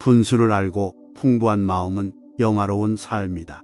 분수를 알고 풍부한 마음은 영화로운 삶이다.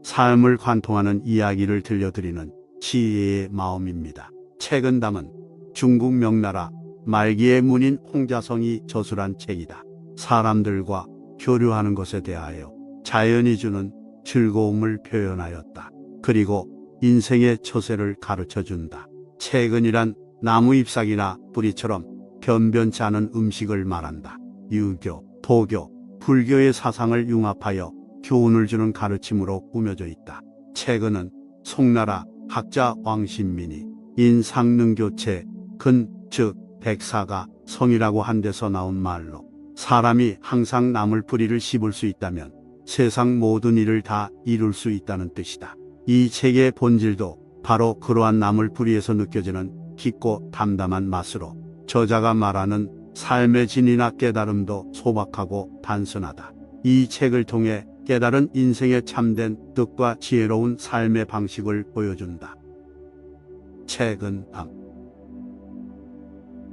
삶을 관통하는 이야기를 들려드리는 지혜의 마음입니다. 책은 담은 중국 명나라 말기의 문인 홍자성이 저술한 책이다. 사람들과 교류하는 것에 대하여 자연이 주는 즐거움을 표현하였다. 그리고 인생의 처세를 가르쳐준다. 채근이란 나무 잎사귀나 뿌리처럼 변변치 않은 음식을 말한다. 유교, 도교, 불교의 사상을 융합하여 교훈을 주는 가르침으로 꾸며져 있다. 채근은 송나라 학자 왕신민이 인상능교체, 근, 즉 백사가 성이라고 한 데서 나온 말로 사람이 항상 나물 뿌리를 씹을 수 있다면 세상 모든 일을 다 이룰 수 있다는 뜻이다. 이 책의 본질도 바로 그러한 나물 뿌리에서 느껴지는 깊고 담담한 맛으로 저자가 말하는 삶의 진리나 깨달음도 소박하고 단순하다. 이 책을 통해 깨달은 인생의 참된 뜻과 지혜로운 삶의 방식을 보여준다. 책은 밤.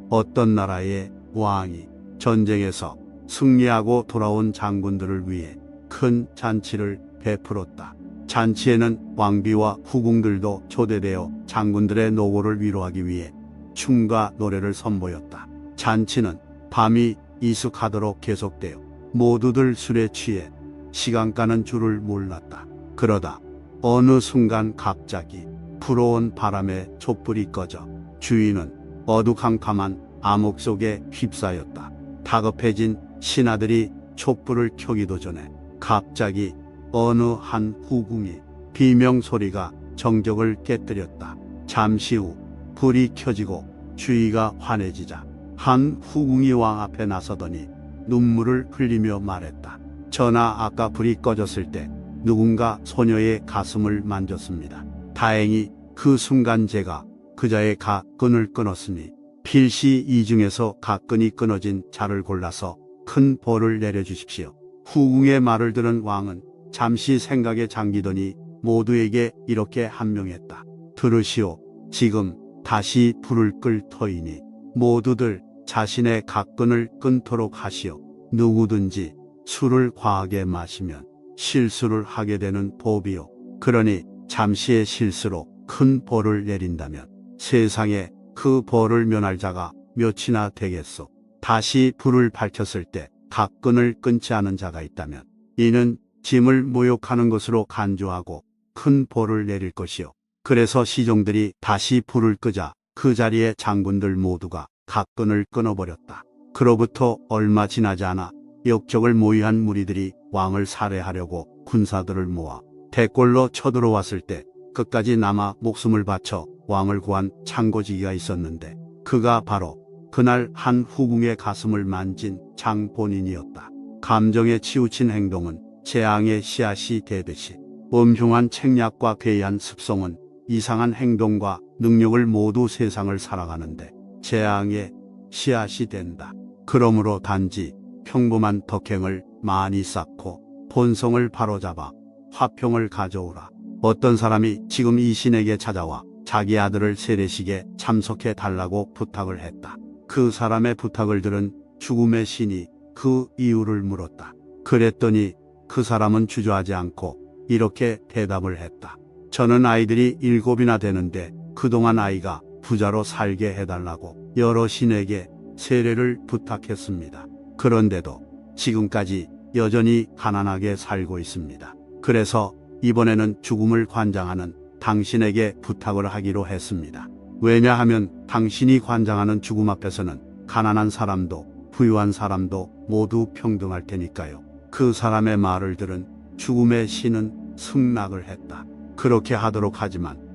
어떤 나라의 왕이 전쟁에서 승리하고 돌아온 장군들을 위해 큰 잔치를 베풀었다. 잔치에는 왕비와 후궁들도 초대되어 장군들의 노고를 위로하기 위해 춤과 노래를 선보였다. 잔치는 밤이 이숙하도록 계속되어 모두들 술에 취해 시간 가는 줄을 몰랐다. 그러다 어느 순간 갑자기 불어온 바람에 촛불이 꺼져 주인은 어두컴컴한 암흑 속에 휩싸였다. 다급해진 신하들이 촛불을 켜기도 전에 갑자기 어느 한 후궁이 비명소리가 정적을 깨뜨렸다. 잠시 후 불이 켜지고 주위가 환해지자 한 후궁이 왕 앞에 나서더니 눈물을 흘리며 말했다. 전하, 아까 불이 꺼졌을 때 누군가 소녀의 가슴을 만졌습니다. 다행히 그 순간 제가 그자의 가끈을 끊었으니 필시 이 중에서 가끈이 끊어진 자를 골라서 큰 벌을 내려주십시오. 후궁의 말을 들은 왕은 잠시 생각에 잠기더니 모두에게 이렇게 한명했다. 들으시오. 지금 다시 불을 끌 터이니 모두들 자신의 가끈을 끊도록 하시오. 누구든지 술을 과하게 마시면 실수를 하게 되는 법이요. 그러니 잠시의 실수로 큰 벌을 내린다면 세상에 그 벌을 면할 자가 몇이나 되겠소. 다시 불을 밝혔을 때 가끈을 끊지 않은 자가 있다면 이는 짐을 모욕하는 것으로 간주하고 큰 벌을 내릴 것이요. 그래서 시종들이 다시 불을 끄자 그 자리에 장군들 모두가 가끈을 끊어버렸다. 그로부터 얼마 지나지 않아 역적을 모의한 무리들이 왕을 살해하려고 군사들을 모아 대궐로 쳐들어왔을 때 끝까지 남아 목숨을 바쳐 왕을 구한 창고지기가 있었는데 그가 바로 그날 한 후궁의 가슴을 만진 장본인이었다. 감정에 치우친 행동은 재앙의 씨앗이 되듯이 엄흉한 책략과 괴이한 습성은 이상한 행동과 능력을 모두 세상을 살아가는데 재앙의 씨앗이 된다. 그러므로 단지 평범한 덕행을 많이 쌓고 본성을 바로잡아 화평을 가져오라. 어떤 사람이 지금 이 신에게 찾아와 자기 아들을 세례식에 참석해 달라고 부탁을 했다. 그 사람의 부탁을 들은 죽음의 신이 그 이유를 물었다. 그랬더니 그 사람은 주저하지 않고 이렇게 대답을 했다. 저는 아이들이 7이나 되는데 그동안 아이가 부자로 살게 해달라고 여러 신에게 세례를 부탁했습니다. 그런데도 지금까지 여전히 가난하게 살고 있습니다. 그래서 이번에는 죽음을 관장하는 당신에게 부탁을 하기로 했습니다. 왜냐하면 당신이 관장하는 죽음 앞에서는 가난한 사람도 부유한 사람도 모두 평등할 테니까요. 그 사람의 말을 들은 죽음의 신은 승낙을 했다. 그렇게 하도록 하지만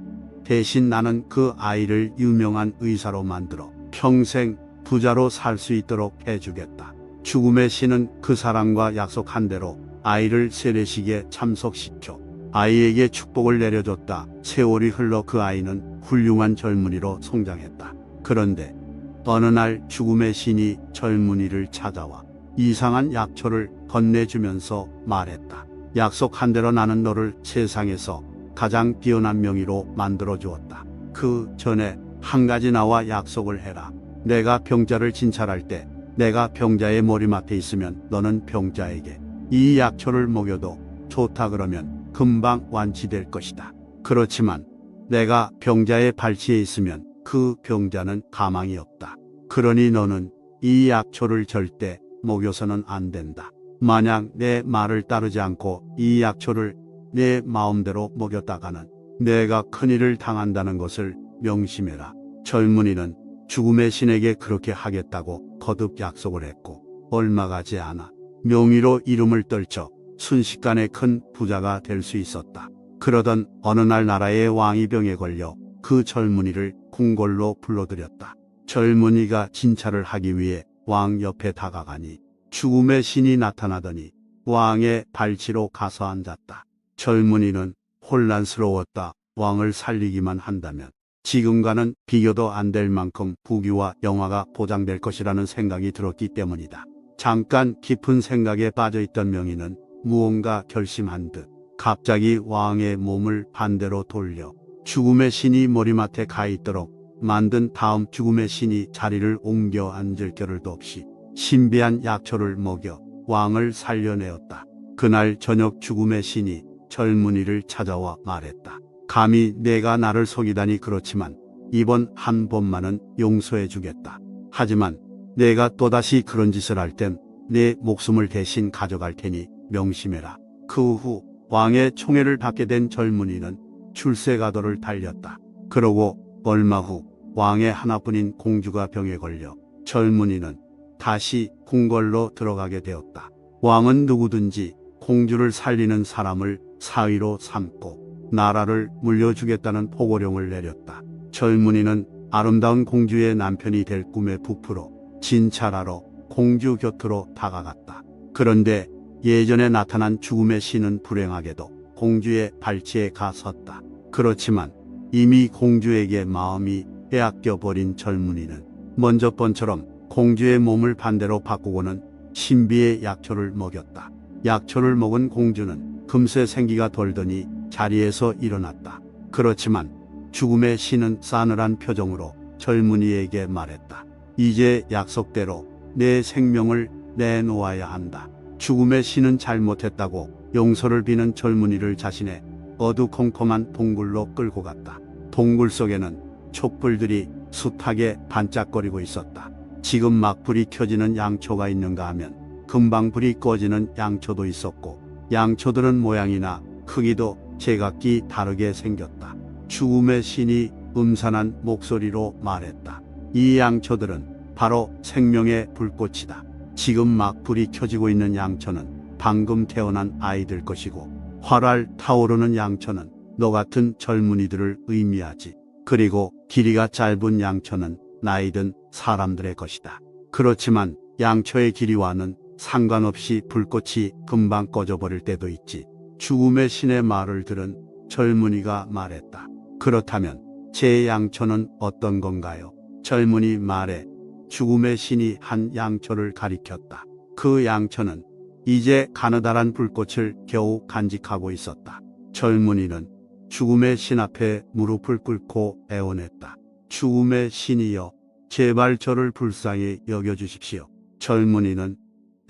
대신 나는 그 아이를 유명한 의사로 만들어 평생 부자로 살 수 있도록 해주겠다. 죽음의 신은 그 사람과 약속한 대로 아이를 세례식에 참석시켜 아이에게 축복을 내려줬다. 세월이 흘러 그 아이는 훌륭한 젊은이로 성장했다. 그런데 어느 날 죽음의 신이 젊은이를 찾아와 이상한 약초를 건네주면서 말했다. 약속한 대로 나는 너를 세상에서 가장 뛰어난 명의로 만들어 주었다. 그 전에 한 가지 나와 약속을 해라. 내가 병자를 진찰할 때 내가 병자의 머리맡에 있으면 너는 병자에게 이 약초를 먹여도 좋다 그러면 금방 완치될 것이다. 그렇지만 내가 병자의 발치에 있으면 그 병자는 가망이 없다. 그러니 너는 이 약초를 절대 먹여서는 안 된다. 만약 내 말을 따르지 않고 이 약초를 내 마음대로 먹였다가는 내가 큰일을 당한다는 것을 명심해라. 젊은이는 죽음의 신에게 그렇게 하겠다고 거듭 약속을 했고 얼마 가지 않아 명의로 이름을 떨쳐 순식간에 큰 부자가 될 수 있었다. 그러던 어느 날 나라의 왕이 병에 걸려 그 젊은이를 궁궐로 불러들였다. 젊은이가 진찰을 하기 위해 왕 옆에 다가가니 죽음의 신이 나타나더니 왕의 발치로 가서 앉았다. 젊은이는 혼란스러웠다. 왕을 살리기만 한다면 지금과는 비교도 안 될 만큼 부귀와 영화가 보장될 것이라는 생각이 들었기 때문이다. 잠깐 깊은 생각에 빠져있던 명희는 무언가 결심한 듯 갑자기 왕의 몸을 반대로 돌려 죽음의 신이 머리맡에 가 있도록 만든 다음 죽음의 신이 자리를 옮겨 앉을 겨를도 없이 신비한 약초를 먹여 왕을 살려내었다. 그날 저녁 죽음의 신이 젊은이를 찾아와 말했다. 감히 내가 나를 속이다니 그렇지만 이번 한 번만은 용서해 주겠다. 하지만 내가 또다시 그런 짓을 할 땐 내 목숨을 대신 가져갈 테니 명심해라. 그 후 왕의 총애를 받게 된 젊은이는 출세가도를 달렸다. 그러고 얼마 후 왕의 하나뿐인 공주가 병에 걸려 젊은이는 다시 궁궐로 들어가게 되었다. 왕은 누구든지 공주를 살리는 사람을 사위로 삼고 나라를 물려주겠다는 포고령을 내렸다. 젊은이는 아름다운 공주의 남편이 될 꿈에 부풀어 진찰하러 공주 곁으로 다가갔다. 그런데 예전에 나타난 죽음의 신은 불행하게도 공주의 발치에 가 섰다. 그렇지만 이미 공주에게 마음이 빼앗겨 버린 젊은이는 먼저 번처럼 공주의 몸을 반대로 바꾸고는 신비의 약초를 먹였다. 약초를 먹은 공주는 금세 생기가 돌더니 자리에서 일어났다. 그렇지만 죽음의 신은 싸늘한 표정으로 젊은이에게 말했다. 이제 약속대로 내 생명을 내놓아야 한다. 죽음의 신은 잘못했다고 용서를 비는 젊은이를 자신의 어두컴컴한 동굴로 끌고 갔다. 동굴 속에는 촛불들이 숱하게 반짝거리고 있었다. 지금 막 불이 켜지는 양초가 있는가 하면 금방 불이 꺼지는 양초도 있었고 양초들은 모양이나 크기도 제각기 다르게 생겼다. 죽음의 신이 음산한 목소리로 말했다. 이 양초들은 바로 생명의 불꽃이다. 지금 막 불이 켜지고 있는 양초는 방금 태어난 아이들 것이고 활활 타오르는 양초는 너 같은 젊은이들을 의미하지. 그리고 길이가 짧은 양초는 나이든 사람들의 것이다. 그렇지만 양초의 길이와는 상관없이 불꽃이 금방 꺼져버릴 때도 있지. 죽음의 신의 말을 들은 젊은이가 말했다. 그렇다면 제 양초는 어떤 건가요? 젊은이 말에 죽음의 신이 한 양초를 가리켰다. 그 양초는 이제 가느다란 불꽃을 겨우 간직하고 있었다. 젊은이는 죽음의 신 앞에 무릎을 꿇고 애원했다. 죽음의 신이여, 제발 저를 불쌍히 여겨주십시오. 젊은이는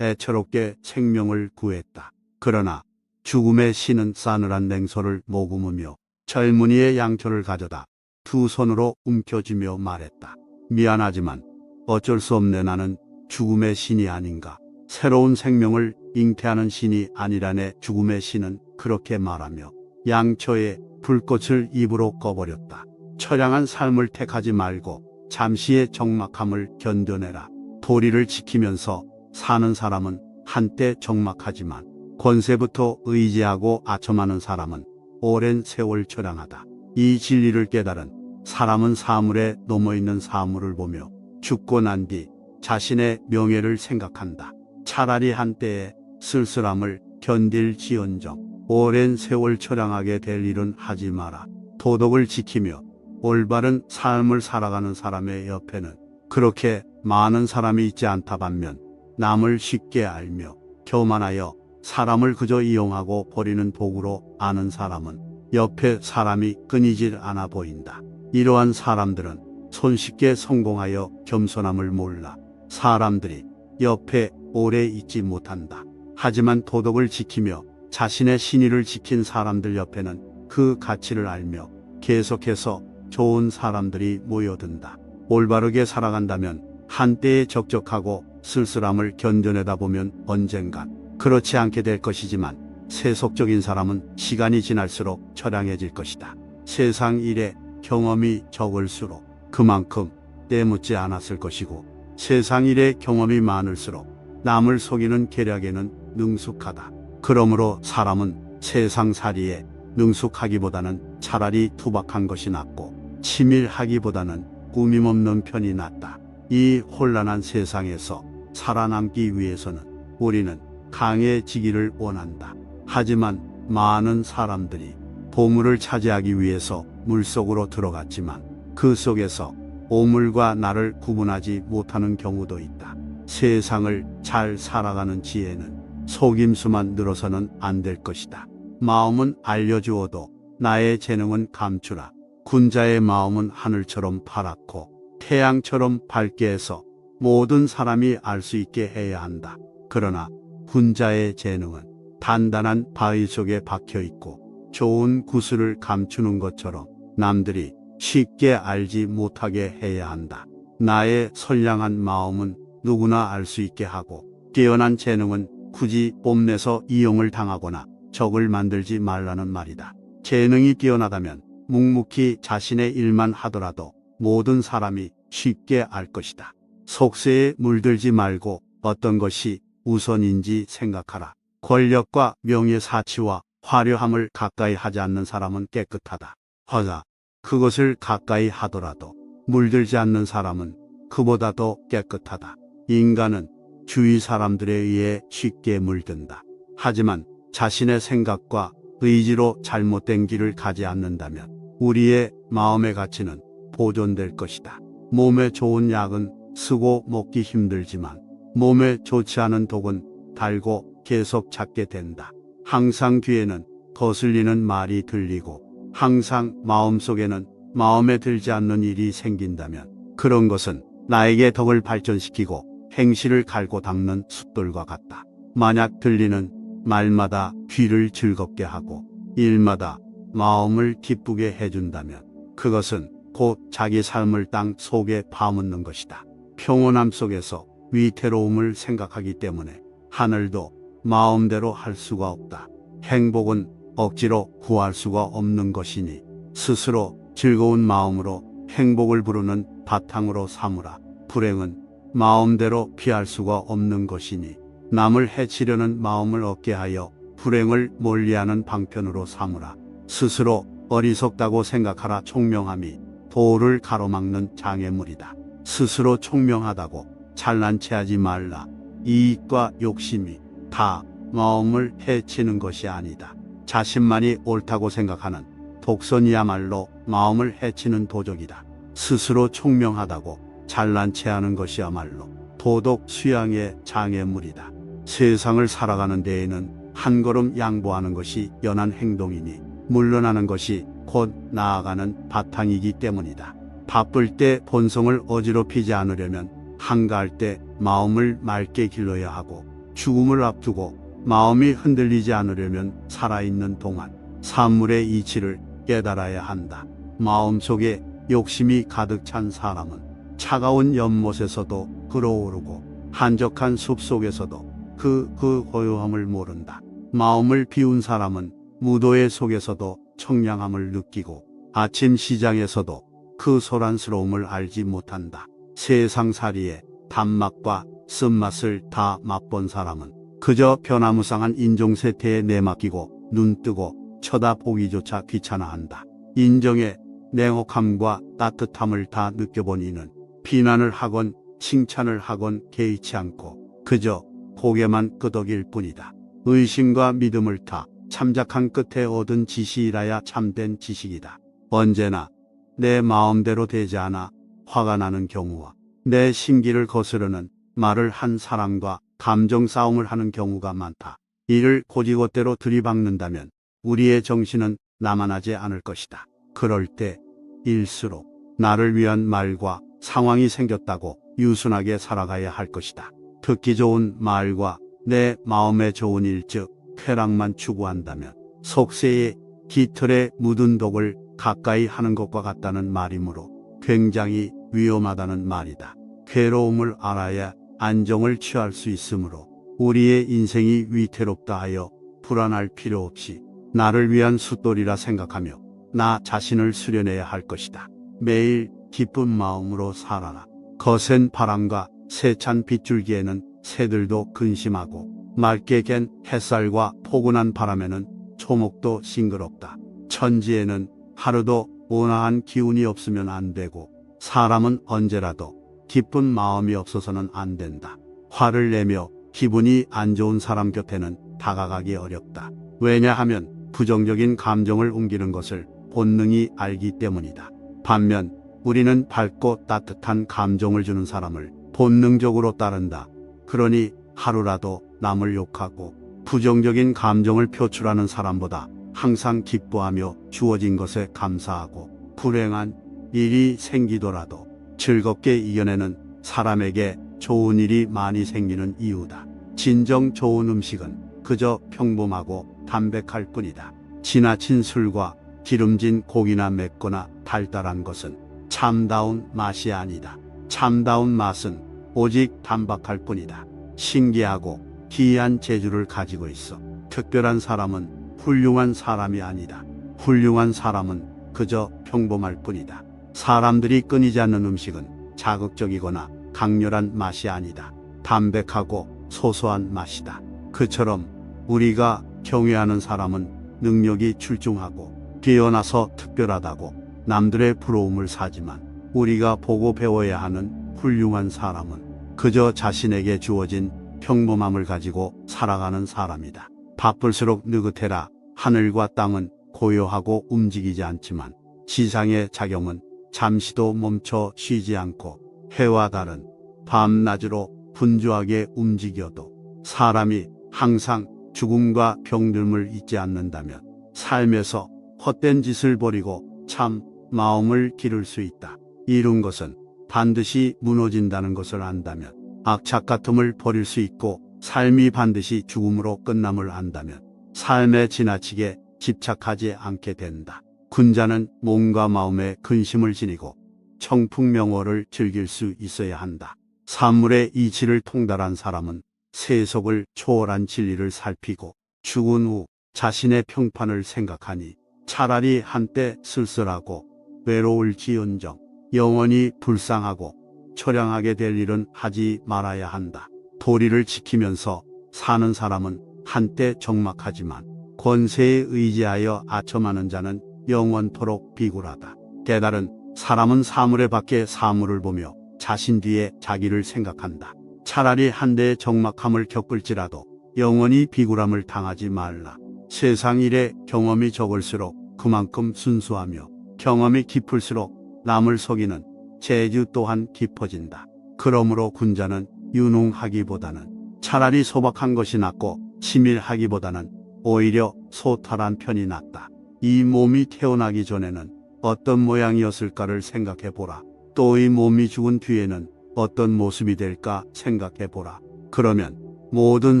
애처롭게 생명을 구했다. 그러나 죽음의 신은 싸늘한 냉소를 머금으며 젊은이의 양초를 가져다 두 손으로 움켜쥐며 말했다. 미안하지만 어쩔 수 없네. 나는 죽음의 신이 아닌가. 새로운 생명을 잉태하는 신이 아니라네. 죽음의 신은 그렇게 말하며 양초의 불꽃을 입으로 꺼버렸다. 처량한 삶을 택하지 말고 잠시의 적막함을 견뎌내라. 도리를 지키면서 사는 사람은 한때 적막하지만 권세부터 의지하고 아첨하는 사람은 오랜 세월 처량하다. 이 진리를 깨달은 사람은 사물에 넘어있는 사물을 보며 죽고 난 뒤 자신의 명예를 생각한다. 차라리 한때의 쓸쓸함을 견딜지언정 오랜 세월 처량하게 될 일은 하지 마라. 도덕을 지키며 올바른 삶을 살아가는 사람의 옆에는 그렇게 많은 사람이 있지 않다. 반면 남을 쉽게 알며 교만하여 사람을 그저 이용하고 버리는 도구로 아는 사람은 옆에 사람이 끊이질 않아 보인다. 이러한 사람들은 손쉽게 성공하여 겸손함을 몰라 사람들이 옆에 오래 있지 못한다. 하지만 도덕을 지키며 자신의 신의를 지킨 사람들 옆에는 그 가치를 알며 계속해서 좋은 사람들이 모여든다. 올바르게 살아간다면 한때에 적적하고 쓸쓸함을 견뎌내다 보면 언젠간 그렇지 않게 될 것이지만 세속적인 사람은 시간이 지날수록 처량해질 것이다. 세상 일에 경험이 적을수록 그만큼 때묻지 않았을 것이고 세상 일에 경험이 많을수록 남을 속이는 계략에는 능숙하다. 그러므로 사람은 세상살이에 능숙하기보다는 차라리 투박한 것이 낫고 치밀하기보다는 꾸밈없는 편이 낫다. 이 혼란한 세상에서 살아남기 위해서는 우리는 강해지기를 원한다. 하지만 많은 사람들이 보물을 차지하기 위해서 물속으로 들어갔지만 그 속에서 오물과 나를 구분하지 못하는 경우도 있다. 세상을 잘 살아가는 지혜는 속임수만 늘어서는 안 될 것이다. 마음은 알려주어도 나의 재능은 감추라. 군자의 마음은 하늘처럼 파랗고 태양처럼 밝게 해서 모든 사람이 알 수 있게 해야 한다. 그러나 군자의 재능은 단단한 바위 속에 박혀 있고 좋은 구슬을 감추는 것처럼 남들이 쉽게 알지 못하게 해야 한다. 나의 선량한 마음은 누구나 알 수 있게 하고 뛰어난 재능은 굳이 뽐내서 이용을 당하거나 적을 만들지 말라는 말이다. 재능이 뛰어나다면 묵묵히 자신의 일만 하더라도 모든 사람이 쉽게 알 것이다. 속세에 물들지 말고 어떤 것이 우선인지 생각하라. 권력과 명예사치와 화려함을 가까이 하지 않는 사람은 깨끗하다. 허나 그것을 가까이 하더라도 물들지 않는 사람은 그보다 더 깨끗하다. 인간은 주위 사람들에 의해 쉽게 물든다. 하지만 자신의 생각과 의지로 잘못된 길을 가지 않는다면 우리의 마음의 가치는 보존될 것이다. 몸에 좋은 약은 쓰고 먹기 힘들지만 몸에 좋지 않은 독은 달고 계속 찾게 된다. 항상 귀에는 거슬리는 말이 들리고 항상 마음속에는 마음에 들지 않는 일이 생긴다면 그런 것은 나에게 덕을 발전시키고 행실을 갈고 닦는 숫돌과 같다. 만약 들리는 말마다 귀를 즐겁게 하고 일마다 마음을 기쁘게 해준다면 그것은 곧 자기 삶을 땅 속에 파묻는 것이다. 평온함 속에서 위태로움을 생각하기 때문에 하늘도 마음대로 할 수가 없다. 행복은 억지로 구할 수가 없는 것이니 스스로 즐거운 마음으로 행복을 부르는 바탕으로 삼으라. 불행은 마음대로 피할 수가 없는 것이니 남을 해치려는 마음을 얻게 하여 불행을 멀리하는 방편으로 삼으라. 스스로 어리석다고 생각하라. 총명함이 도를 가로막는 장애물이다. 스스로 총명하다고 잘난 체하지 말라. 이익과 욕심이 다 마음을 해치는 것이 아니다. 자신만이 옳다고 생각하는 독선이야말로 마음을 해치는 도적이다. 스스로 총명하다고 잘난 체하는 것이야말로 도덕 수양의 장애물이다. 세상을 살아가는 데에는 한 걸음 양보하는 것이 연한 행동이니 물러나는 것이 곧 나아가는 바탕이기 때문이다. 바쁠 때 본성을 어지럽히지 않으려면 한가할 때 마음을 맑게 길러야 하고 죽음을 앞두고 마음이 흔들리지 않으려면 살아있는 동안 산물의 이치를 깨달아야 한다. 마음속에 욕심이 가득 찬 사람은 차가운 연못에서도 끓어오르고 한적한 숲속에서도 그 고요함을 모른다. 마음을 비운 사람은 무도의 속에서도 청량함을 느끼고 아침 시장에서도 그 소란스러움을 알지 못한다. 세상살이의 단맛과 쓴맛을 다 맛본 사람은 그저 변화무쌍한 인종세태에 내맡기고 눈뜨고 쳐다보기조차 귀찮아한다. 인정의 냉혹함과 따뜻함을 다 느껴본 이는 비난을 하건 칭찬을 하건 개의치 않고 그저 고개만 끄덕일 뿐이다. 의심과 믿음을 타 참작한 끝에 얻은 지식이라야 참된 지식이다. 언제나 내 마음대로 되지 않아 화가 나는 경우와 내 심기를 거스르는 말을 한 사람과 감정 싸움을 하는 경우가 많다. 이를 고지것대로 들이박는다면 우리의 정신은 남아나지 않을 것이다. 그럴 때일수록 나를 위한 말과 상황이 생겼다고 유순하게 살아가야 할 것이다. 듣기 좋은 말과 내 마음에 좋은 일즉 쾌락만 추구한다면 속세의 깃털에 묻은 독을 가까이 하는 것과 같다는 말이므로 굉장히 위험하다는 말이다. 괴로움을 알아야 안정을 취할 수 있으므로 우리의 인생이 위태롭다 하여 불안할 필요 없이 나를 위한 숫돌이라 생각하며 나 자신을 수련해야 할 것이다. 매일 기쁜 마음으로 살아라. 거센 바람과 세찬 빗줄기에는 새들도 근심하고 맑게 갠 햇살과 포근한 바람에는 초목도 싱그럽다. 천지에는 하루도 온화한 기운이 없으면 안 되고 사람은 언제라도 기쁜 마음이 없어서는 안 된다. 화를 내며 기분이 안 좋은 사람 곁에는 다가가기 어렵다. 왜냐하면 부정적인 감정을 옮기는 것을 본능이 알기 때문이다. 반면 우리는 밝고 따뜻한 감정을 주는 사람을 본능적으로 따른다. 그러니 하루라도 남을 욕하고 부정적인 감정을 표출하는 사람보다 항상 기뻐하며 주어진 것에 감사하고 불행한 일이 생기더라도 즐겁게 이겨내는 사람에게 좋은 일이 많이 생기는 이유다. 진정 좋은 음식은 그저 평범하고 담백할 뿐이다. 지나친 술과 기름진 고기나 맵거나 달달한 것은 참다운 맛이 아니다. 참다운 맛은 오직 단박할 뿐이다. 신기하고 기이한 재주를 가지고 있어 특별한 사람은 훌륭한 사람이 아니다. 훌륭한 사람은 그저 평범할 뿐이다. 사람들이 끊이지 않는 음식은 자극적이거나 강렬한 맛이 아니다. 담백하고 소소한 맛이다. 그처럼 우리가 경외하는 사람은 능력이 출중하고 뛰어나서 특별하다고 남들의 부러움을 사지만 우리가 보고 배워야 하는 훌륭한 사람은 그저 자신에게 주어진 평범함을 가지고 살아가는 사람이다. 바쁠수록 느긋해라. 하늘과 땅은 고요하고 움직이지 않지만 지상의 작용은 잠시도 멈춰 쉬지 않고 해와 달은 밤낮으로 분주하게 움직여도 사람이 항상 죽음과 병듦을 잊지 않는다면 삶에서 헛된 짓을 버리고 참 마음을 기를 수 있다. 이룬 것은 반드시 무너진다는 것을 안다면 악착 같음을 버릴 수 있고 삶이 반드시 죽음으로 끝남을 안다면 삶에 지나치게 집착하지 않게 된다. 군자는 몸과 마음에 근심을 지니고 청풍명호를 즐길 수 있어야 한다. 사물의 이치를 통달한 사람은 세속을 초월한 진리를 살피고 죽은 후 자신의 평판을 생각하니 차라리 한때 쓸쓸하고 외로울지언정 영원히 불쌍하고 처량하게 될 일은 하지 말아야 한다. 도리를 지키면서 사는 사람은 한때 적막하지만 권세에 의지하여 아첨하는 자는 영원토록 비굴하다. 깨달은 사람은 사물에 밖에 사물을 보며 자신 뒤에 자기를 생각한다. 차라리 한때의 적막함을 겪을지라도 영원히 비굴함을 당하지 말라. 세상 일에 경험이 적을수록 그만큼 순수하며 경험이 깊을수록 남을 속이는 재주 또한 깊어진다. 그러므로 군자는 유능하기보다는 차라리 소박한 것이 낫고 치밀하기보다는 오히려 소탈한 편이 낫다. 이 몸이 태어나기 전에는 어떤 모양이었을까를 생각해 보라. 또 이 몸이 죽은 뒤에는 어떤 모습이 될까 생각해 보라. 그러면 모든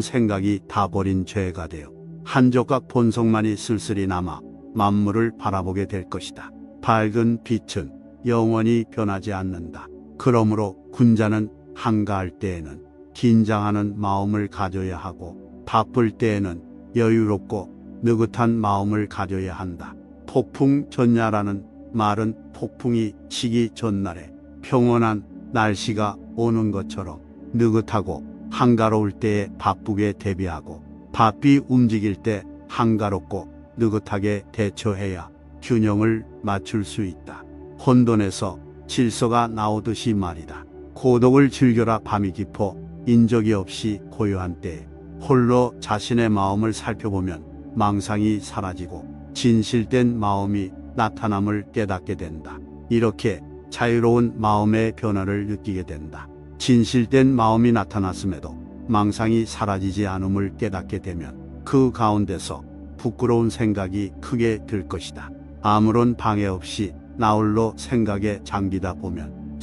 생각이 다 버린 죄가 되어 한 조각 본성만이 쓸쓸히 남아 만물을 바라보게 될 것이다. 밝은 빛은 영원히 변하지 않는다. 그러므로 군자는 한가할 때에는 긴장하는 마음을 가져야 하고 바쁠 때에는 여유롭고 느긋한 마음을 가져야 한다. 폭풍전야라는 말은 폭풍이 치기 전날에 평온한 날씨가 오는 것처럼 느긋하고 한가로울 때에 바쁘게 대비하고 바삐 움직일 때 한가롭고 느긋하게 대처해야 균형을 맞출 수 있다. 혼돈에서 질서가 나오듯이 말이다. 고독을 즐겨라. 밤이 깊어 인적이 없이 고요한 때에 홀로 자신의 마음을 살펴보면 망상이 사라지고 진실된 마음이 나타남을 깨닫게 된다. 이렇게 자유로운 마음의 변화를 느끼게 된다. 진실된 마음이 나타났음에도 망상이 사라지지 않음을 깨닫게 되면 그 가운데서 부끄러운 생각이 크게 들 것이다. 아무런 방해 없이 나홀로 생각에 잠기다 보면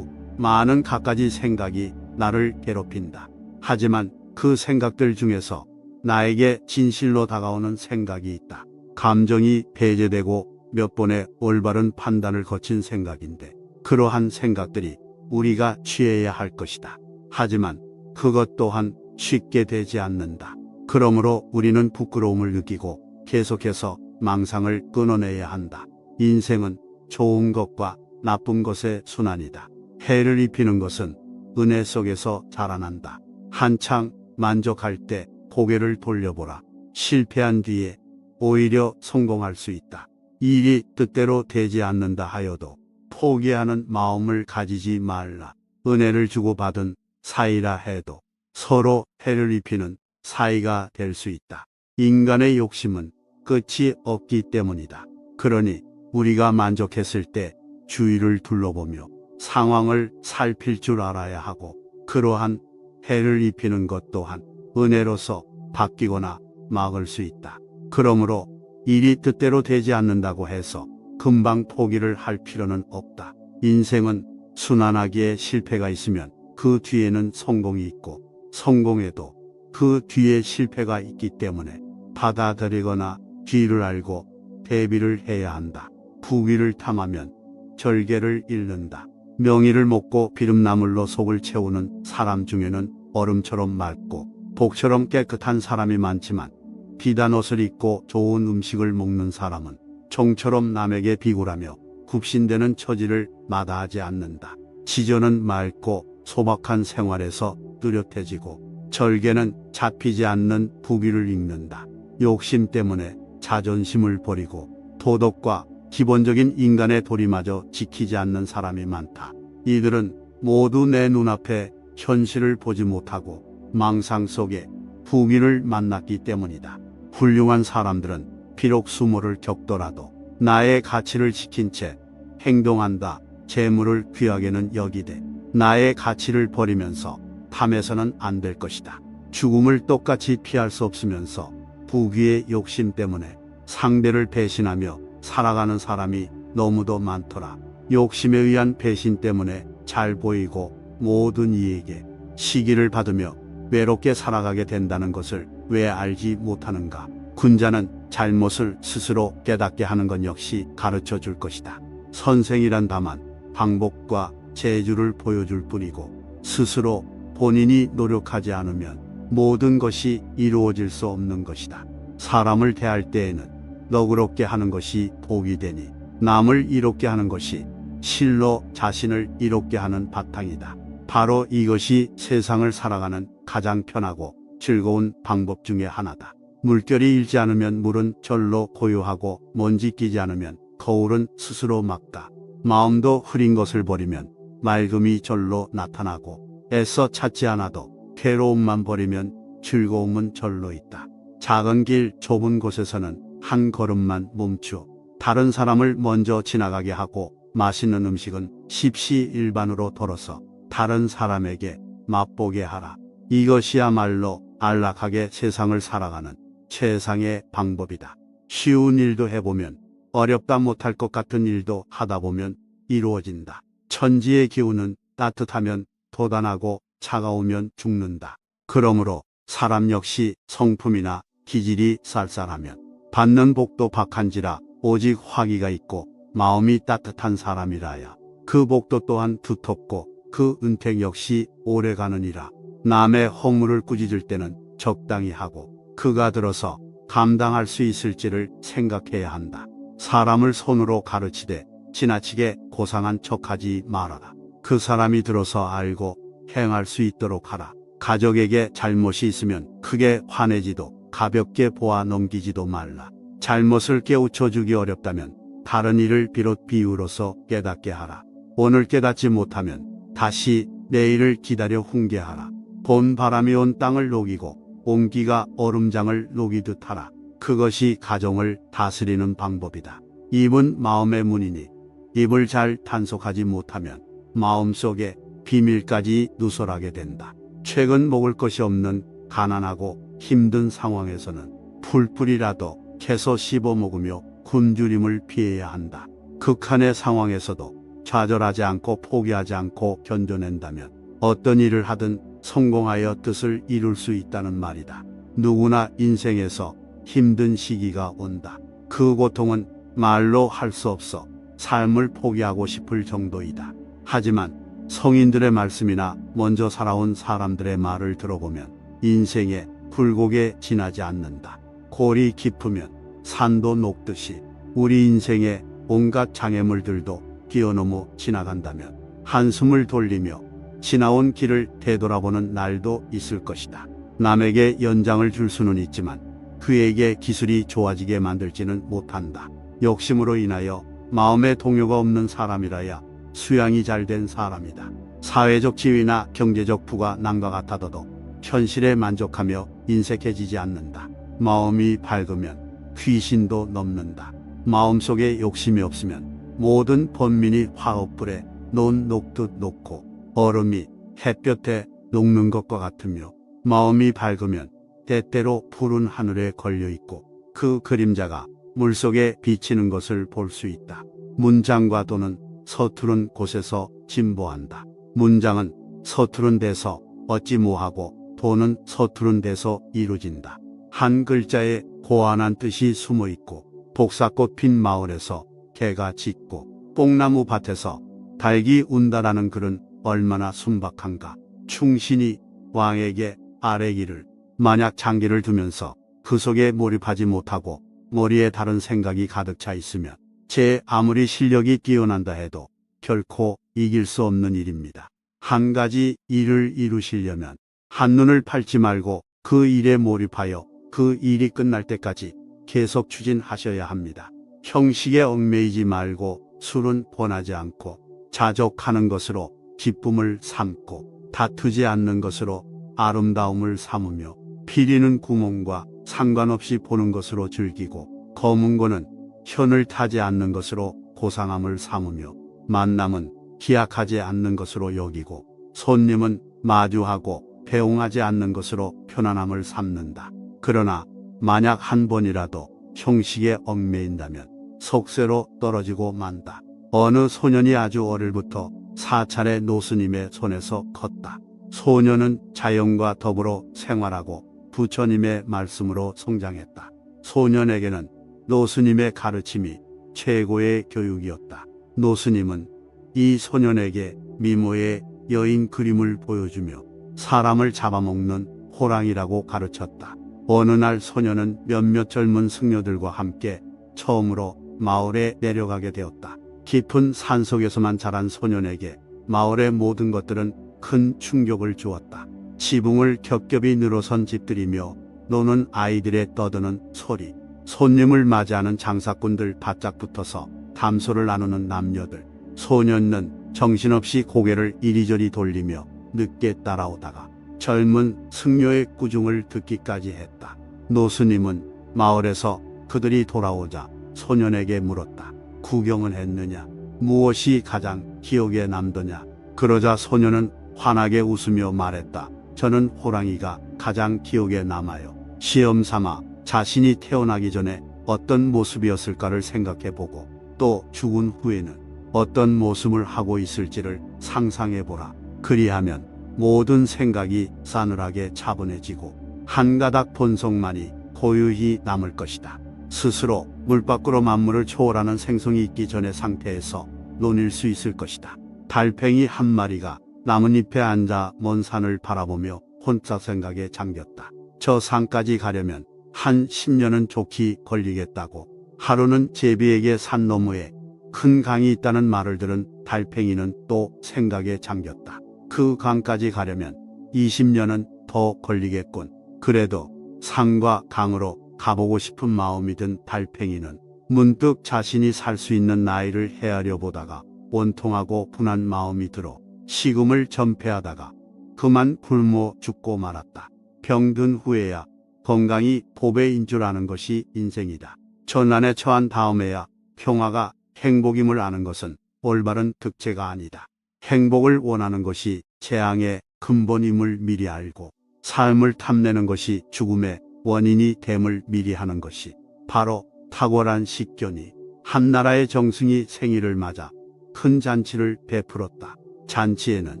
많은 갖가지 생각이 나를 괴롭힌다. 하지만 그 생각들 중에서 나에게 진실로 다가오는 생각이 있다. 감정이 배제되고 몇 번의 올바른 판단을 거친 생각인데 그러한 생각들이 우리가 취해야 할 것이다. 하지만 그것 또한 쉽게 되지 않는다. 그러므로 우리는 부끄러움을 느끼고 계속해서 망상을 끊어내야 한다. 인생은 좋은 것과 나쁜 것의 순환이다. 해를 입히는 것은 은혜 속에서 자라난다. 한창 만족할 때 고개를 돌려보라. 실패한 뒤에 오히려 성공할 수 있다. 일이 뜻대로 되지 않는다 하여도 포기하는 마음을 가지지 말라. 은혜를 주고받은 사이라 해도 서로 해를 입히는 사이가 될 수 있다. 인간의 욕심은 끝이 없기 때문이다. 그러니 우리가 만족했을 때 주위를 둘러보며 상황을 살필 줄 알아야 하고 그러한 해를 입히는 것 또한 은혜로서 바뀌거나 막을 수 있다. 그러므로 일이 뜻대로 되지 않는다고 해서 금방 포기를 할 필요는 없다. 인생은 순환하기에 실패가 있으면 그 뒤에는 성공이 있고 성공에도 그 뒤에 실패가 있기 때문에 받아들이거나 뒤를 알고 대비를 해야 한다. 부귀를 탐하면 절개를 잃는다. 명의를 먹고 비름나물로 속을 채우는 사람 중에는 얼음처럼 맑고 복처럼 깨끗한 사람이 많지만 비단 옷을 입고 좋은 음식을 먹는 사람은 종처럼 남에게 비굴하며 굽신대는 처지를 마다하지 않는다. 지저는 맑고 소박한 생활에서 뚜렷해지고 절개는 잡히지 않는 부귀를 읽는다. 욕심 때문에 자존심을 버리고 도덕과 기본적인 인간의 도리마저 지키지 않는 사람이 많다. 이들은 모두 내 눈앞에 현실을 보지 못하고 망상 속에 부귀를 만났기 때문이다. 훌륭한 사람들은 비록 수모를 겪더라도 나의 가치를 지킨 채 행동한다. 재물을 귀하게는 여기되 나의 가치를 버리면서 탐해서는 안 될 것이다. 죽음을 똑같이 피할 수 없으면서 부귀의 욕심 때문에 상대를 배신하며 살아가는 사람이 너무도 많더라. 욕심에 의한 배신 때문에 잘 보이고 모든 이에게 시기를 받으며 외롭게 살아가게 된다는 것을 왜 알지 못하는가? 군자는 잘못을 스스로 깨닫게 하는 것 역시 가르쳐 줄 것이다. 선생이란 다만 방법과 재주를 보여줄 뿐이고 스스로 본인이 노력하지 않으면 모든 것이 이루어질 수 없는 것이다. 사람을 대할 때에는 너그럽게 하는 것이 복이 되니 남을 이롭게 하는 것이 실로 자신을 이롭게 하는 바탕이다. 바로 이것이 세상을 살아가는 가장 편하고 즐거운 방법 중에 하나다. 물결이 일지 않으면 물은 절로 고요하고 먼지 끼지 않으면 거울은 스스로 막다. 마음도 흐린 것을 버리면 맑음이 절로 나타나고 애써 찾지 않아도 괴로움만 버리면 즐거움은 절로 있다. 작은 길 좁은 곳에서는 한 걸음만 멈추어 다른 사람을 먼저 지나가게 하고 맛있는 음식은 십시일반으로 덜어서 다른 사람에게 맛보게 하라. 이것이야말로 안락하게 세상을 살아가는 최상의 방법이다. 쉬운 일도 해보면 어렵다 못할 것 같은 일도 하다 보면 이루어진다. 천지의 기운은 따뜻하면 도단하고 차가우면 죽는다. 그러므로 사람 역시 성품이나 기질이 쌀쌀하면 받는 복도 박한지라 오직 화기가 있고 마음이 따뜻한 사람이라야 그 복도 또한 두텁고 그 은택 역시 오래가느니라. 남의 허물을 꾸짖을 때는 적당히 하고 그가 들어서 감당할 수 있을지를 생각해야 한다. 사람을 손으로 가르치되 지나치게 고상한 척하지 말아라. 그 사람이 들어서 알고 행할 수 있도록 하라. 가족에게 잘못이 있으면 크게 화내지도 가볍게 보아 넘기지도 말라. 잘못을 깨우쳐주기 어렵다면 다른 일을 비롯 비유로서 깨닫게 하라. 오늘 깨닫지 못하면 다시 내일을 기다려 훈계하라. 본 바람이 온 땅을 녹이고 온기가 얼음장을 녹이듯 하라. 그것이 가정을 다스리는 방법이다. 입은 마음의 문이니 입을 잘 단속하지 못하면 마음속에 비밀까지 누설하게 된다. 최근 먹을 것이 없는 가난하고 힘든 상황에서는 풀뿌리라도 캐서 씹어 먹으며 굶주림을 피해야 한다. 극한의 상황에서도 좌절하지 않고 포기하지 않고 견뎌낸다면 어떤 일을 하든 성공하여 뜻을 이룰 수 있다는 말이다. 누구나 인생에서 힘든 시기가 온다. 그 고통은 말로 할 수 없어 삶을 포기하고 싶을 정도이다. 하지만 성인들의 말씀이나 먼저 살아온 사람들의 말을 들어보면 인생에 굴곡에 지나지 않는다. 골이 깊으면 산도 녹듯이 우리 인생의 온갖 장애물들도 뛰어넘어 지나간다면 한숨을 돌리며 지나온 길을 되돌아보는 날도 있을 것이다. 남에게 연장을 줄 수는 있지만 그에게 기술이 좋아지게 만들지는 못한다. 욕심으로 인하여 마음의 동요가 없는 사람이라야 수양이 잘 된 사람이다. 사회적 지위나 경제적 부가 남과 같아도 현실에 만족하며 인색해지지 않는다. 마음이 밝으면 귀신도 넘는다. 마음속에 욕심이 없으면 모든 번민이 화업불에 논 녹듯 녹고 얼음이 햇볕에 녹는 것과 같으며 마음이 밝으면 때때로 푸른 하늘에 걸려있고 그 그림자가 물속에 비치는 것을 볼 수 있다. 문장과 도는 서투른 곳에서 진보한다. 문장은 서투른 데서 얻지 못하고 도는 서투른 데서 이루어진다. 한 글자에 고안한 뜻이 숨어 있고 복사꽃 핀 마을에서 개가 짖고 뽕나무 밭에서 닭이 운다라는 글은 얼마나 순박한가. 충신이 왕에게 아뢰기를 만약 장기를 두면서 그 속에 몰입하지 못하고 머리에 다른 생각이 가득 차 있으면 제 아무리 실력이 뛰어난다 해도 결코 이길 수 없는 일입니다. 한 가지 일을 이루시려면 한눈을 팔지 말고 그 일에 몰입하여 그 일이 끝날 때까지 계속 추진하셔야 합니다. 형식에 얽매이지 말고 술은 권하지 않고 자족하는 것으로 기쁨을 삼고 다투지 않는 것으로 아름다움을 삼으며 피리는 구멍과 상관없이 보는 것으로 즐기고 검은 거는 현을 타지 않는 것으로 고상함을 삼으며 만남은 기약하지 않는 것으로 여기고 손님은 마주하고 배웅하지 않는 것으로 편안함을 삼는다. 그러나 만약 한 번이라도 형식에 얽매인다면 속세로 떨어지고 만다. 어느 소년이 아주 어릴부터 사찰의 노스님의 손에서 컸다. 소년은 자연과 더불어 생활하고 부처님의 말씀으로 성장했다. 소년에게는 노스님의 가르침이 최고의 교육이었다. 노스님은 이 소년에게 미모의 여인 그림을 보여주며 사람을 잡아먹는 호랑이라고 가르쳤다. 어느 날 소년은 몇몇 젊은 승려들과 함께 처음으로 마을에 내려가게 되었다. 깊은 산속에서만 자란 소년에게 마을의 모든 것들은 큰 충격을 주었다. 지붕을 겹겹이 늘어선 집들이며 노는 아이들의 떠드는 소리, 손님을 맞이하는 장사꾼들 바짝 붙어서 담소를 나누는 남녀들. 소년은 정신없이 고개를 이리저리 돌리며 늦게 따라오다가 젊은 승려의 꾸중을 듣기까지 했다. 노스님은 마을에서 그들이 돌아오자 소년에게 물었다. 구경은 했느냐? 무엇이 가장 기억에 남더냐? 그러자 소년은 환하게 웃으며 말했다. 저는 호랑이가 가장 기억에 남아요. 시험 삼아 자신이 태어나기 전에 어떤 모습이었을까를 생각해보고 또 죽은 후에는 어떤 모습을 하고 있을지를 상상해보라. 그리하면 모든 생각이 싸늘하게 차분해지고 한 가닥 본성만이 고유히 남을 것이다. 스스로 물 밖으로 만물을 초월하는 생성이 있기 전의 상태에서 논일 수 있을 것이다. 달팽이 한 마리가 나뭇잎에 앉아 먼 산을 바라보며 혼자 생각에 잠겼다. 저 산까지 가려면 한 10년은 좋게 걸리겠다고. 하루는 제비에게 산 너머에 큰 강이 있다는 말을 들은 달팽이는 또 생각에 잠겼다. 그 강까지 가려면 20년은 더 걸리겠군. 그래도 산과 강으로 가보고 싶은 마음이 든 달팽이는 문득 자신이 살 수 있는 나이를 헤아려 보다가 원통하고 분한 마음이 들어 식음을 전폐하다가 그만 굶어 죽고 말았다. 병든 후에야 건강이 보배인 줄 아는 것이 인생이다. 전난에 처한 다음에야 평화가 행복임을 아는 것은 올바른 득제가 아니다. 행복을 원하는 것이 재앙의 근본임을 미리 알고 삶을 탐내는 것이 죽음의 원인이 됨을 미리 하는 것이 바로 탁월한 식견이. 한 나라의 정승이 생일을 맞아 큰 잔치를 베풀었다. 잔치에는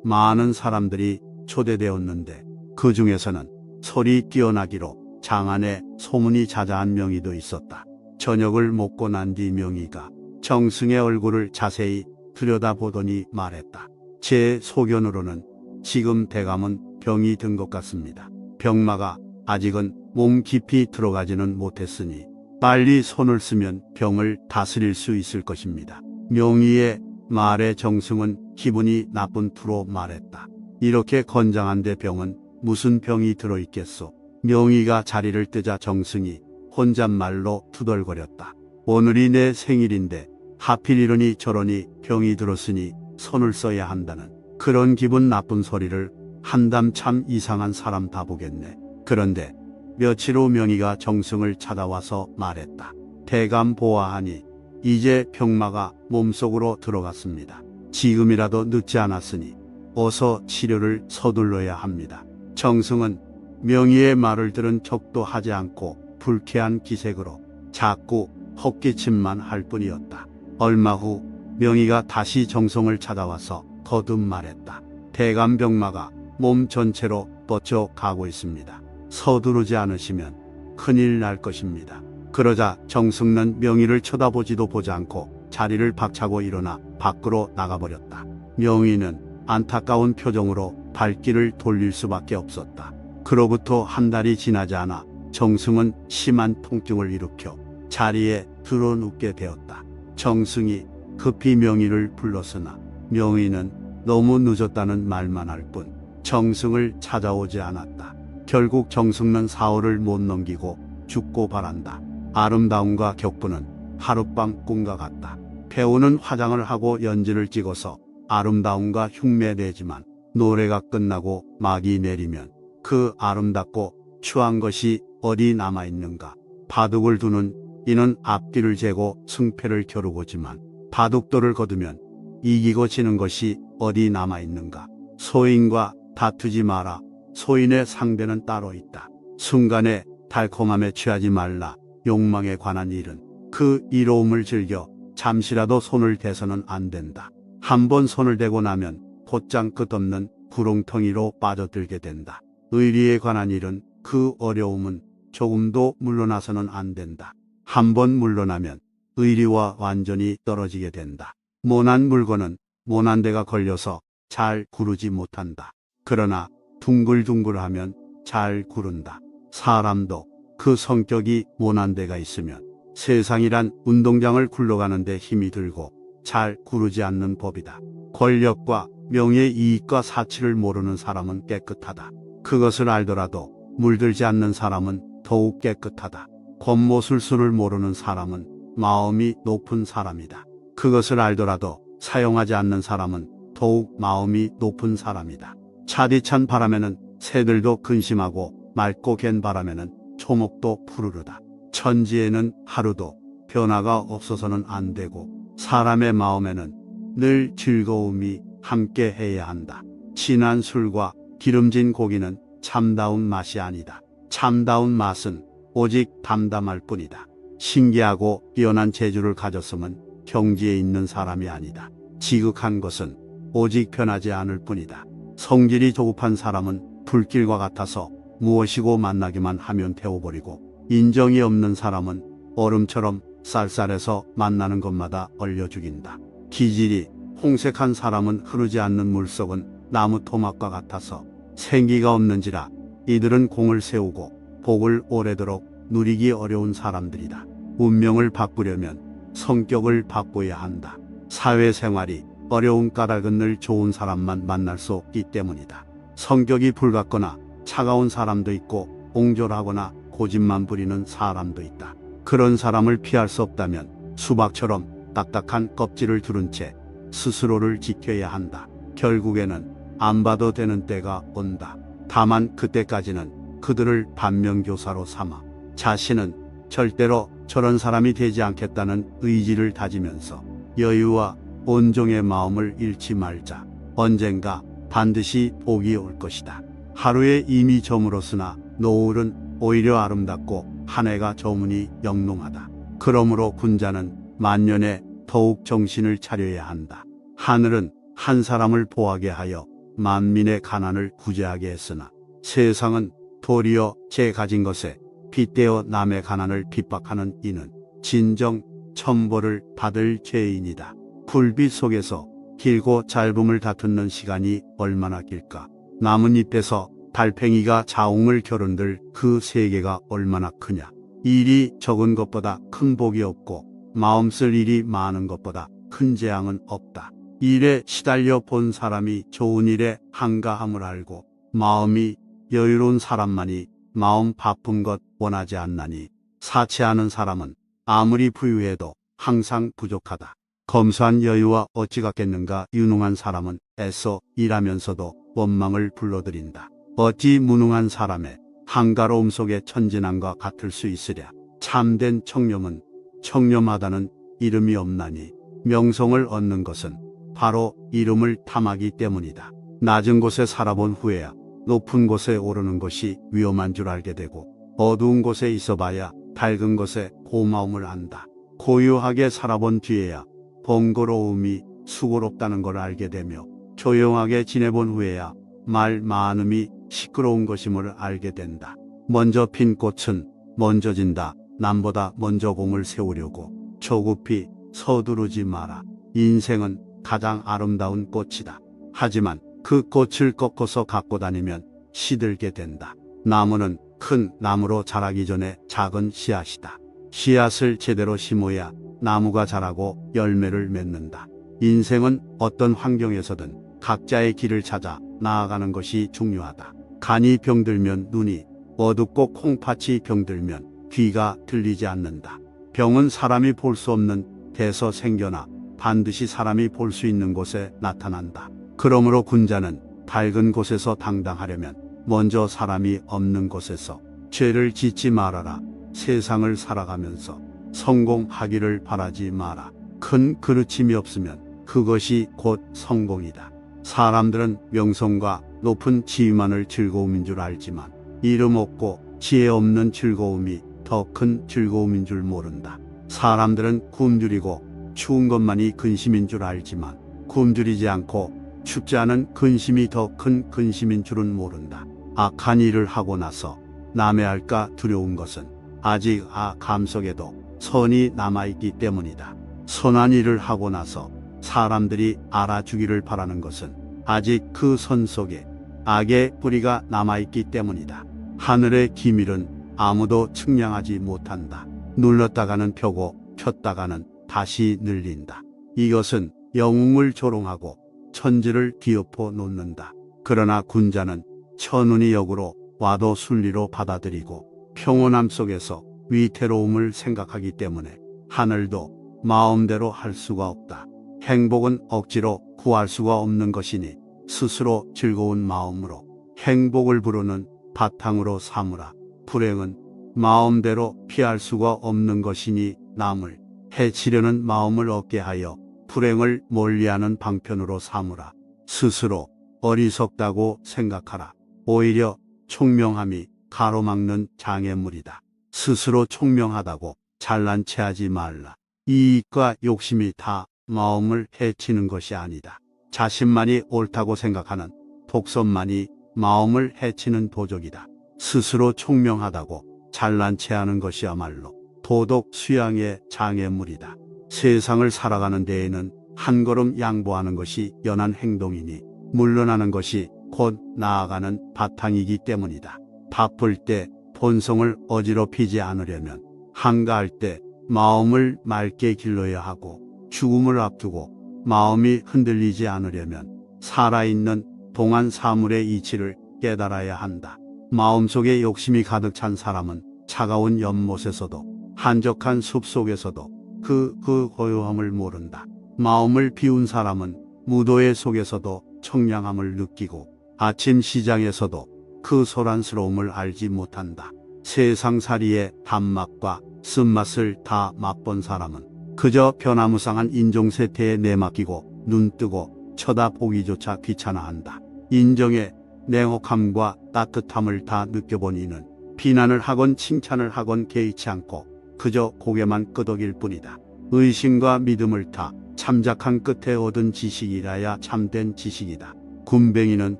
많은 사람들이 초대되었는데 그 중에서는 소리 뛰어나기로 장안에 소문이 자자한 명의도 있었다. 저녁을 먹고 난 뒤 명의가 정승의 얼굴을 자세히 들여다보더니 말했다. 제 소견으로는 지금 대감은 병이 든 것 같습니다. 병마가 아직은 몸 깊이 들어가지는 못했으니 빨리 손을 쓰면 병을 다스릴 수 있을 것입니다. 명의의 말에 정승은 기분이 나쁜 투로 말했다. 이렇게 건장한데 병은 무슨 병이 들어있겠소? 명의가 자리를 뜨자 정승이 혼잣말로 투덜거렸다. 오늘이 내 생일인데 하필 이러니 저러니 병이 들었으니 손을 써야 한다는 그런 기분 나쁜 소리를 한담. 참 이상한 사람 다 보겠네. 그런데 며칠 후 명의가 정승을 찾아와서 말했다. 대감 보아하니 이제 병마가 몸속으로 들어갔습니다. 지금이라도 늦지 않았으니 어서 치료를 서둘러야 합니다. 정승은 명의의 말을 들은 척도 하지 않고 불쾌한 기색으로 자꾸 헛기침만 할 뿐이었다. 얼마 후 명의가 다시 정승을 찾아와서 거듭 말했다. 대감 병마가 몸 전체로 뻗쳐 가고 있습니다. 서두르지 않으시면 큰일 날 것입니다. 그러자 정승은 명의를 쳐다보지도 보지 않고 자리를 박차고 일어나 밖으로 나가버렸다. 명의는 안타까운 표정으로 발길을 돌릴 수밖에 없었다. 그로부터 한 달이 지나지 않아 정승은 심한 통증을 일으켜 자리에 드러눕게 되었다. 정승이 급히 명의를 불렀으나 명의는 너무 늦었다는 말만 할 뿐 정승을 찾아오지 않았다. 결국 정승은 사흘을 못 넘기고 죽고 바란다. 아름다움과 격분은 하룻밤 꿈과 같다. 배우는 화장을 하고 연진을 찍어서 아름다움과 흉내내지만 노래가 끝나고 막이 내리면 그 아름답고 추한 것이 어디 남아있는가. 바둑을 두는 이는 앞뒤를 재고 승패를 겨루고지만 바둑돌을 거두면 이기고 지는 것이 어디 남아있는가. 소인과 다투지 마라. 소인의 상대는 따로 있다. 순간의 달콤함에 취하지 말라. 욕망에 관한 일은 그 이로움을 즐겨 잠시라도 손을 대서는 안 된다. 한번 손을 대고 나면 곧장 끝없는 구렁텅이로 빠져들게 된다. 의리에 관한 일은 그 어려움은 조금도 물러나서는 안 된다. 한번 물러나면 의리와 완전히 떨어지게 된다. 모난 물건은 모난 데가 걸려서 잘 구르지 못한다. 그러나 둥글둥글하면 잘 구른다. 사람도 그 성격이 모난 데가 있으면 세상이란 운동장을 굴러가는데 힘이 들고 잘 구르지 않는 법이다. 권력과 명예, 이익과 사치를 모르는 사람은 깨끗하다. 그것을 알더라도 물들지 않는 사람은 더욱 깨끗하다. 권모술수를 모르는 사람은 마음이 높은 사람이다. 그것을 알더라도 사용하지 않는 사람은 더욱 마음이 높은 사람이다. 차디찬 바람에는 새들도 근심하고 맑고 갠 바람에는 초목도 푸르르다. 천지에는 하루도 변화가 없어서는 안 되고 사람의 마음에는 늘 즐거움이 함께 해야 한다. 진한 술과 기름진 고기는 참다운 맛이 아니다. 참다운 맛은 오직 담담할 뿐이다. 신기하고 뛰어난 재주를 가졌으면 경지에 있는 사람이 아니다. 지극한 것은 오직 변하지 않을 뿐이다. 성질이 조급한 사람은 불길과 같아서 무엇이고 만나기만 하면 태워버리고 인정이 없는 사람은 얼음처럼 쌀쌀해서 만나는 것마다 얼려 죽인다. 기질이 홍색한 사람은 흐르지 않는 물속은 나무 토막과 같아서 생기가 없는지라 이들은 공을 세우고 복을 오래도록 누리기 어려운 사람들이다. 운명을 바꾸려면 성격을 바꿔야 한다. 사회생활이 어려운 까닭은 늘 좋은 사람만 만날 수 없기 때문이다. 성격이 불같거나 차가운 사람도 있고 옹졸하거나 고집만 부리는 사람도 있다. 그런 사람을 피할 수 없다면 수박처럼 딱딱한 껍질을 두른 채 스스로를 지켜야 한다. 결국에는 안 봐도 되는 때가 온다. 다만 그때까지는 그들을 반면교사로 삼아 자신은 절대로 저런 사람이 되지 않겠다는 의지를 다지면서 여유와 온종의 마음을 잃지 말자. 언젠가 반드시 복이 올 것이다. 하루에 이미 저물었으나 노을은 오히려 아름답고 한 해가 저무니 영롱하다. 그러므로 군자는 만년에 더욱 정신을 차려야 한다. 하늘은 한 사람을 보하게 하여 만민의 가난을 구제하게 했으나 세상은 도리어 제 가진 것에 빗대어 남의 가난을 핍박하는 이는 진정 천벌을 받을 죄인이다. 불빛 속에서 길고 짧음을 다투는 시간이 얼마나 길까? 나뭇잎에서 달팽이가 자웅을 겨룬들 그 세계가 얼마나 크냐? 일이 적은 것보다 큰 복이 없고 마음 쓸 일이 많은 것보다 큰 재앙은 없다. 일에 시달려 본 사람이 좋은 일에 한가함을 알고 마음이 여유로운 사람만이 마음 바쁜 것 원하지 않나니 사치하는 사람은 아무리 부유해도 항상 부족하다. 검소한 여유와 어찌 같겠는가? 유능한 사람은 애써 일하면서도 원망을 불러들인다. 어찌 무능한 사람의 한가로움 속에 천진함과 같을 수 있으랴. 참된 청렴은 청렴하다는 이름이 없나니 명성을 얻는 것은 바로 이름을 탐하기 때문이다. 낮은 곳에 살아본 후에야 높은 곳에 오르는 것이 위험한 줄 알게 되고 어두운 곳에 있어봐야 밝은 것에 고마움을 안다. 고요하게 살아본 뒤에야 번거로움이 수고롭다는 걸 알게 되며 조용하게 지내본 후에야 말 많음이 시끄러운 것임을 알게 된다. 먼저 핀 꽃은 먼저 진다. 남보다 먼저 공을 세우려고 조급히 서두르지 마라. 인생은 가장 아름다운 꽃이다. 하지만 그 꽃을 꺾어서 갖고 다니면 시들게 된다. 나무는 큰 나무로 자라기 전에 작은 씨앗이다. 씨앗을 제대로 심어야 나무가 자라고 열매를 맺는다. 인생은 어떤 환경에서든 각자의 길을 찾아 나아가는 것이 중요하다. 간이 병들면 눈이, 어둡고 콩팥이 병들면 귀가 들리지 않는다. 병은 사람이 볼 수 없는 데서 생겨나 반드시 사람이 볼 수 있는 곳에 나타난다. 그러므로 군자는 밝은 곳에서 당당하려면 먼저 사람이 없는 곳에서 죄를 짓지 말아라. 세상을 살아가면서 성공하기를 바라지 마라. 큰 그르침이 없으면 그것이 곧 성공이다. 사람들은 명성과 높은 지위만을 즐거움인 줄 알지만 이름 없고 지혜 없는 즐거움이 더 큰 즐거움인 줄 모른다. 사람들은 굶주리고 추운 것만이 근심인 줄 알지만 굶주리지 않고 춥지 않은 근심이 더 큰 근심인 줄은 모른다. 악한 일을 하고 나서 남해할까 두려운 것은 아직 악함 속에도 선이 남아있기 때문이다. 선한 일을 하고 나서 사람들이 알아주기를 바라는 것은 아직 그 선 속에 악의 뿌리가 남아있기 때문이다. 하늘의 기밀은 아무도 측량하지 못한다. 눌렀다가는 펴고 폈다가는 다시 늘린다. 이것은 영웅을 조롱하고 천지를 뒤엎어 놓는다. 그러나 군자는 천운이 역으로 와도 순리로 받아들이고 평온함 속에서 위태로움을 생각하기 때문에 하늘도 마음대로 할 수가 없다. 행복은 억지로 구할 수가 없는 것이니 스스로 즐거운 마음으로 행복을 부르는 바탕으로 삼으라. 불행은 마음대로 피할 수가 없는 것이니 남을 해치려는 마음을 얻게 하여 불행을 멀리하는 방편으로 삼으라. 스스로 어리석다고 생각하라. 오히려 총명함이 가로막는 장애물이다. 스스로 총명하다고 잘난 체하지 말라. 이익과 욕심이 다 마음을 해치는 것이 아니다. 자신만이 옳다고 생각하는 독선만이 마음을 해치는 도적이다. 스스로 총명하다고 잘난 체하는 것이야말로 도덕 수양의 장애물이다. 세상을 살아가는 데에는 한 걸음 양보하는 것이 연한 행동이니 물러나는 것이 곧 나아가는 바탕이기 때문이다. 바쁠 때 본성을 어지럽히지 않으려면 한가할 때 마음을 맑게 길러야 하고 죽음을 앞두고 마음이 흔들리지 않으려면 살아있는 동안 사물의 이치를 깨달아야 한다. 마음속에 욕심이 가득 찬 사람은 차가운 연못에서도 한적한 숲 속에서도 그 고요함을 모른다. 마음을 비운 사람은 무도회 속에서도 청량함을 느끼고 아침 시장에서도 그 소란스러움을 알지 못한다. 세상살이의 단맛과 쓴맛을 다 맛본 사람은 그저 변화무쌍한 인종세태에 내맡기고 눈뜨고 쳐다보기조차 귀찮아한다. 인정의 냉혹함과 따뜻함을 다 느껴본 이는 비난을 하건 칭찬을 하건 개의치 않고 그저 고개만 끄덕일 뿐이다. 의심과 믿음을 타 참작한 끝에 얻은 지식이라야 참된 지식이다. 굼벵이는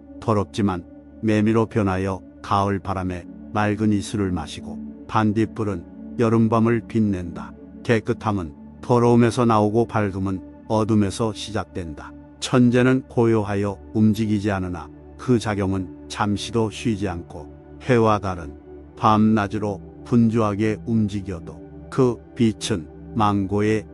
더럽지만 매미로 변하여 가을 바람에 맑은 이슬을 마시고 반딧불은 여름밤을 빛낸다. 깨끗함은 더러움에서 나오고 밝음은 어둠에서 시작된다. 천재는 고요하여 움직이지 않으나 그 작용은 잠시도 쉬지 않고 해와 달은 밤낮으로 분주하게 움직여도 그 빛은 망고에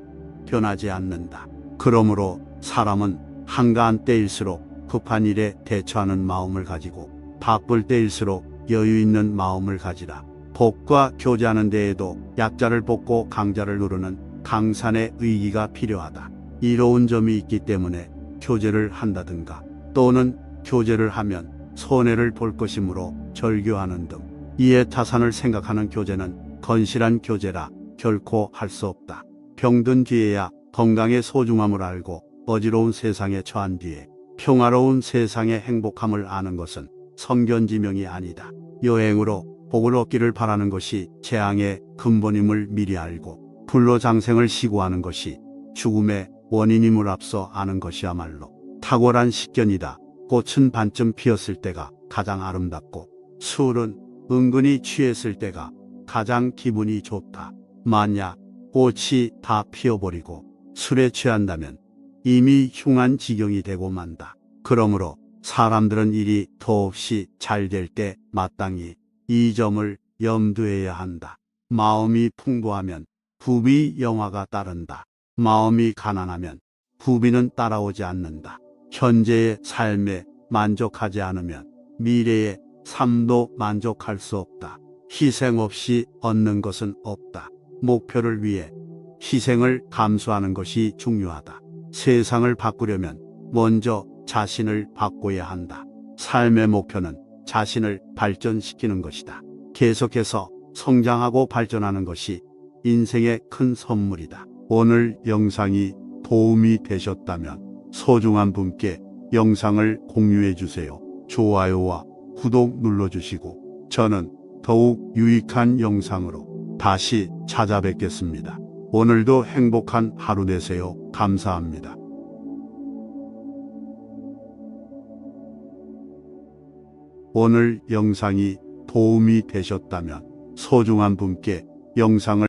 변하지 않는다. 그러므로 사람은 한가한 때일수록 급한 일에 대처하는 마음을 가지고 바쁠 때일수록 여유 있는 마음을 가지라. 복과 교제하는 데에도 약자를 돕고 강자를 누르는 강산의 의기가 필요하다. 이로운 점이 있기 때문에 교제를 한다든가 또는 교제를 하면 손해를 볼 것이므로 절교하는 등 이해타산을 생각하는 교제는 건실한 교제라 결코 할 수 없다. 병든 뒤에야 건강의 소중함을 알고 어지러운 세상에 처한 뒤에 평화로운 세상의 행복함을 아는 것은 성견지명이 아니다. 여행으로 복을 얻기를 바라는 것이 재앙의 근본임을 미리 알고 불로장생을 시구하는 것이 죽음의 원인임을 앞서 아는 것이야말로 탁월한 식견이다. 꽃은 반쯤 피었을 때가 가장 아름답고 술은 은근히 취했을 때가 가장 기분이 좋다. 만약 꽃이 다 피어버리고 술에 취한다면 이미 흉한 지경이 되고 만다. 그러므로 사람들은 일이 더없이 잘 될 때 마땅히 이 점을 염두해야 한다. 마음이 풍부하면 부귀 영화가 따른다. 마음이 가난하면 부귀는 따라오지 않는다. 현재의 삶에 만족하지 않으면 미래의 삶도 만족할 수 없다. 희생 없이 얻는 것은 없다. 목표를 위해 희생을 감수하는 것이 중요하다. 세상을 바꾸려면 먼저 자신을 바꿔야 한다. 삶의 목표는 자신을 발전시키는 것이다. 계속해서 성장하고 발전하는 것이 인생의 큰 선물이다. 오늘 영상이 도움이 되셨다면 소중한 분께 영상을 공유해 주세요. 좋아요와 구독 눌러주시고 저는 더욱 유익한 영상으로 다시 찾아뵙겠습니다. 오늘도 행복한 하루 되세요. 감사합니다. 오늘 영상이 도움이 되셨다면 소중한 분께 영상을